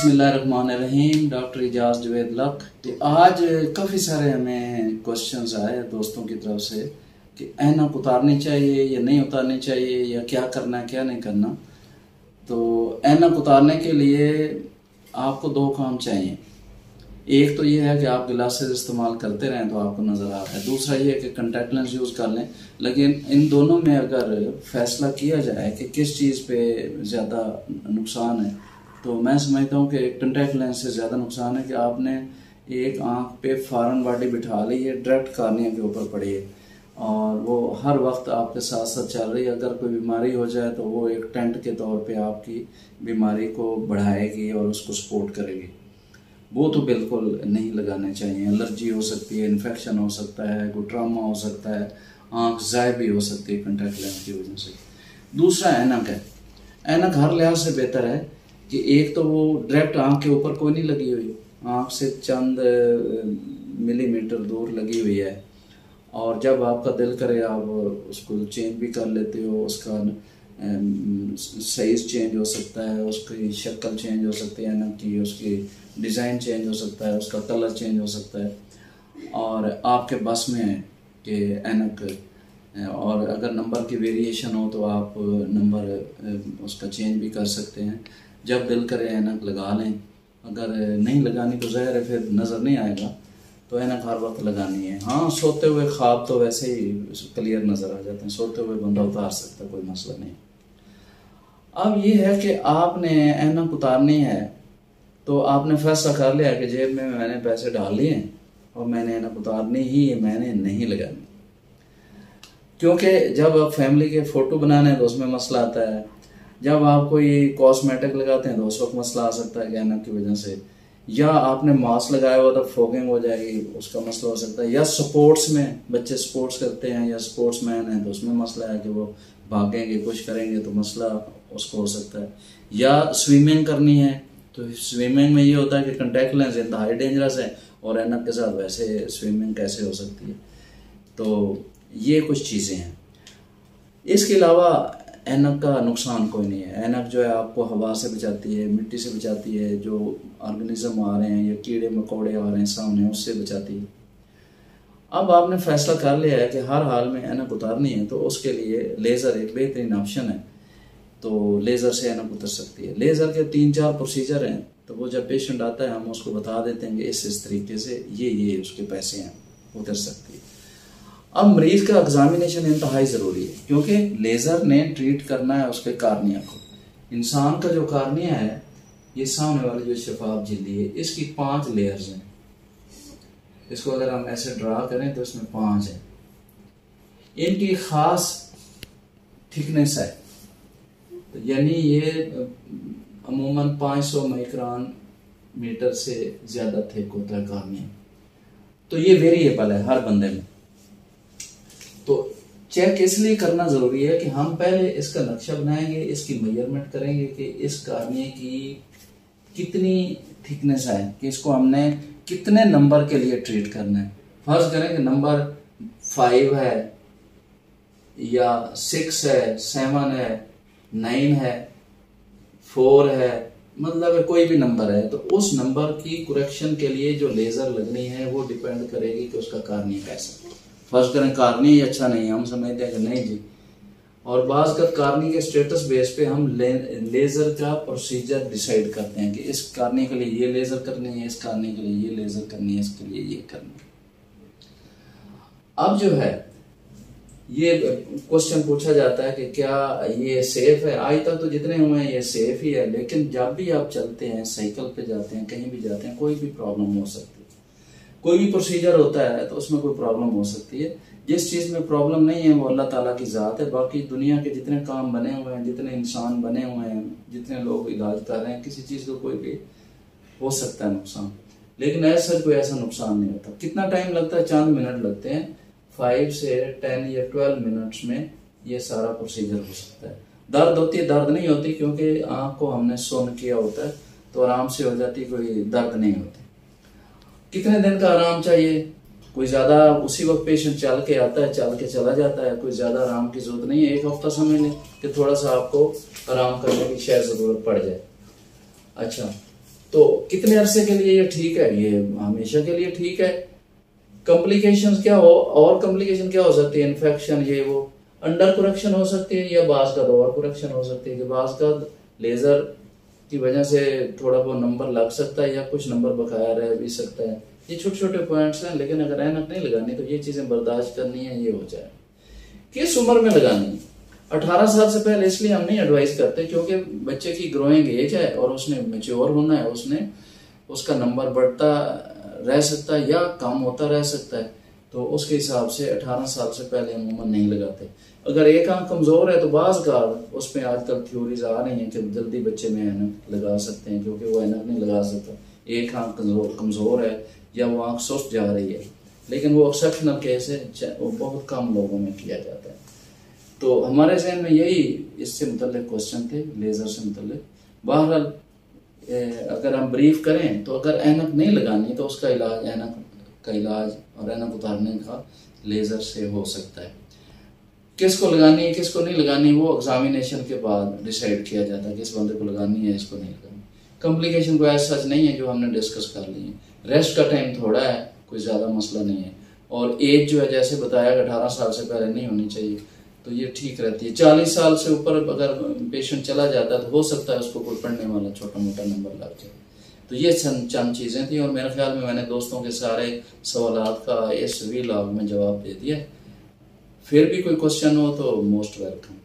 बिस्मिल्लाहिर्रहमानिर्रहीम। Doctor Ejaz Javed luck. तो आज काफ़ी सारे हमें क्वेश्चंस आए दोस्तों की तरफ से कि ऐनक उतारनी चाहिए या नहीं उतारनी चाहिए, या क्या करना है क्या नहीं करना। तो ऐनक उतारने के लिए आपको दो काम चाहिए। एक तो ये है कि आप ग्लासेस इस्तेमाल करते रहें तो आपको नज़र आता है, दूसरा ये है कि कॉन्टैक्ट लेंस यूज़ कर लें। लेकिन इन दोनों में अगर फैसला किया जाए कि किस चीज़ पे ज़्यादा नुकसान है, तो मैं समझता हूँ कि कॉन्टैक्ट लेंस से ज़्यादा नुकसान है कि आपने एक आँख पे फॉरेन बॉडी बिठा ली है, डायरेक्ट कार्निया के ऊपर पड़ी है और वो हर वक्त आपके साथ साथ चल रही है। अगर कोई बीमारी हो जाए तो वो एक टेंट के तौर पे आपकी बीमारी को बढ़ाएगी और उसको सपोर्ट करेगी। वो तो बिल्कुल नहीं लगाने चाहिए। एलर्जी हो सकती है, इन्फेक्शन हो सकता है, कोई ट्रामा हो सकता है, आँख ज़ाय भी हो सकती है कॉन्टैक्ट लेंस की वजह से। दूसरा ऐनक है। ऐनक हर लिहाज से बेहतर है कि एक तो वो डायरेक्ट आँख के ऊपर कोई नहीं लगी हुई, आँख से चंद मिलीमीटर दूर लगी हुई है और जब आपका दिल करे आप उसको चेंज भी कर लेते हो। उसका साइज़ चेंज हो सकता है, उसकी शक्ल चेंज हो सकती है ऐनक की, उसकी डिज़ाइन चेंज हो सकता है, उसका कलर चेंज हो सकता है और आपके बस में है कि ऐनक, और अगर नंबर की वेरिएशन हो तो आप नंबर उसका चेंज भी कर सकते हैं। जब दिल करे ऐनक लगा लें, अगर नहीं लगानी तो ज़ाहिर है फिर नज़र नहीं आएगा, तो ऐनक हर वक्त लगानी है। हाँ, सोते हुए ख्वाब तो वैसे ही क्लियर नज़र आ जाते हैं, सोते हुए बंदा उतार सकता है, कोई मसला नहीं। अब ये है कि आपने ऐनक उतारनी है तो आपने फैसला कर लिया कि जेब में मैंने पैसे डाल लिए और मैंने ऐनक उतारनी ही है, मैंने नहीं लगानी। क्योंकि जब आप फैमिली के फ़ोटो बनाने हैं तो उसमें मसला आता है, जब आप कोई कॉस्मेटिक लगाते हैं तो उस वक्त मसला आ सकता है ऐनक की वजह से, या आपने मास्क लगाया हुआ तो फोगिंग हो जाएगी, उसका मसला हो सकता है, या स्पोर्ट्स में बच्चे स्पोर्ट्स करते हैं या स्पोर्ट्स मैन हैं तो उसमें मसला है कि वो भागेंगे कुछ करेंगे तो मसला उसको हो सकता है, या स्विमिंग करनी है तो स्विमिंग में ये होता है कि कॉन्टैक्ट लेंस इंतहाई डेंजरस है और ऐनक के साथ वैसे स्विमिंग कैसे हो सकती है। तो ये कुछ चीज़ें हैं। इसके अलावा ऐनक का नुकसान कोई नहीं है। ऐनक जो है आपको हवा से बचाती है, मिट्टी से बचाती है, जो ऑर्गेनिज्म आ रहे हैं या कीड़े मकोड़े आ रहे हैं सामने उससे बचाती है। अब आपने फैसला कर लिया है कि हर हाल में ऐनक उतारनी है तो उसके लिए लेज़र एक बेहतरीन ऑप्शन है, तो लेज़र से ऐनक उतर सकती है। लेज़र के 3-4 प्रोसीजर हैं, तो वो जब पेशेंट आता है हम उसको बता देते हैं कि इस तरीके से ये उसके पैसे हैं, उतर सकती है। अब मरीज का एग्जामिनेशन इंतहाई ज़रूरी है क्योंकि लेज़र ने ट्रीट करना है उसके कार्निया को। इंसान का जो कार्निया है, ये सामने वाली जो शफाफ झिल्ली है, इसकी 5 लेयर्स हैं। इसको अगर हम ऐसे ड्रा करें तो इसमें 5 है। इनकी खास थिकनेस है, तो यानी ये अमूमन 500 माइक्रोन मीटर से ज़्यादा थिक होता है कार्निया। तो ये वेरिएबल है हर बंदे में। तो चेक इसलिए करना ज़रूरी है कि हम पहले इसका नक्शा बनाएंगे, इसकी मेजरमेंट करेंगे कि इस कार्निया की कितनी थिकनेस है, कि इसको हमने कितने नंबर के लिए ट्रीट करना है। फर्ज करें कि नंबर 5 है या 6 है, 7 है, 9 है, 4 है, मतलब कोई भी नंबर है, तो उस नंबर की करेक्शन के लिए जो लेज़र लगनी है वो डिपेंड करेगी कि उसका कार्निया कैसा है। फर्स्ट करें कार्निया ही अच्छा नहीं है, हम समझते हैं कि नहीं जी, और बाज़ का कार्निया के स्टेटस बेस पे हम लेज़र का प्रोसीजर डिसाइड करते हैं कि इस कार्निया के लिए ये लेज़र करनी है, इस कार्निया के लिए ये लेज़र करनी है, इसके लिए ये करनी है। अब जो है ये क्वेश्चन पूछा जाता है कि क्या ये सेफ है। आज तक तो जितने हुए हैं ये सेफ ही है, लेकिन जब भी आप चलते हैं, साइकिल पे जाते हैं, कहीं भी जाते हैं, कोई भी प्रॉब्लम हो सकती है। कोई भी प्रोसीजर होता है तो उसमें कोई प्रॉब्लम हो सकती है। जिस चीज़ में प्रॉब्लम नहीं है वो अल्लाह ताला की ज़ात है। बाकी दुनिया के जितने काम बने हुए हैं, जितने इंसान बने हुए हैं, जितने लोग इलाज कर रहे हैं, किसी चीज़ को कोई भी हो सकता है नुकसान, लेकिन ऐसा कोई ऐसा नुकसान नहीं होता। कितना टाइम लगता है? चंद मिनट लगते हैं। 5 से 10 या 12 मिनट्स में ये सारा प्रोसीजर हो सकता है। दर्द होती है? दर्द नहीं होती, क्योंकि आँख को हमने सुन्न किया होता है तो आराम से हो जाती, कोई दर्द नहीं होती। कितने दिन का आराम चाहिए? कोई ज़्यादा उसी वक्त पेशेंट चल के आता है, चल के चला जाता है, कोई ज़्यादा आराम की ज़रूरत नहीं है। 1 हफ्ता समझ लें कि थोड़ा सा आपको आराम करने की शायद ज़रूरत पड़ जाए। अच्छा, तो कितने अरसे के लिए ये ठीक है? ये हमेशा के लिए ठीक है। कॉम्प्लिकेशंस क्या हो, और कॉम्प्लिकेशन क्या हो सकती है? इन्फेक्शन, ये वो, अंडर करेक्शन हो सकती है, या बाज का ओवर करेक्शन हो सकती है कि बाज का लेजर की वजह से थोड़ा बहुत नंबर लग सकता है या कुछ नंबर बकाया रह भी सकता है। ये छोटे छोटे पॉइंट्स हैं, लेकिन अगर ऐनक नहीं लगानी तो ये चीजें बर्दाश्त करनी है, ये हो जाए। किस उम्र में लगानी? 18 साल से पहले इसलिए हम नहीं एडवाइस करते क्योंकि बच्चे की ग्रोइंग एज है और उसने मेच्योर होना है, उसका नंबर बढ़ता रह सकता है या कम होता रह सकता है, तो उसके हिसाब से 18 साल से पहले अमूमन नहीं लगाते। अगर एक आंख कमजोर है तो बाज का उसमें आजकल थ्योरीज आ रही हैं कि जल्दी बच्चे में ऐनक लगा सकते हैं क्योंकि वो ऐनक नहीं लगा सकता, एक आंख कमजोर है या वो आंख सुस्त जा रही है, लेकिन वो एक्सेप्शनल केस है, वो बहुत कम लोगों में किया जाता है। तो हमारे जहन में यही इससे मुतल्लिक क्वेश्चन थे, लेजर से मुतल्लिक। बहरहाल अगर हम ब्रीफ करें तो अगर ऐनक नहीं लगानी तो उसका इलाज, ऐनक का इलाज और ऐनक उतारने का लेजर से हो सकता है। किसको लगानी है किसको नहीं लगानी वो एग्जामिनेशन के बाद डिसाइड किया जाता है, किस बंदे को लगानी है, इसको नहीं लगानी। कॉम्प्लिकेशन को ऐसा सच नहीं है जो हमने डिस्कस कर ली है। रेस्ट का टाइम थोड़ा है, कोई ज्यादा मसला नहीं है, और एज जो है जैसे बताया 18 साल से पहले नहीं होनी चाहिए, तो ये ठीक रहती है। 40 साल से ऊपर अगर पेशेंट चला जाता है तो हो सकता है उसको कोई पढ़ने वाला छोटा मोटा नंबर लग जाए। तो ये चंद चीजें थी, और मेरे ख्याल में मैंने दोस्तों के सारे सवालात का इस वीलॉग में जवाब दे दिया। फिर भी कोई क्वेश्चन हो तो मोस्ट वेलकम।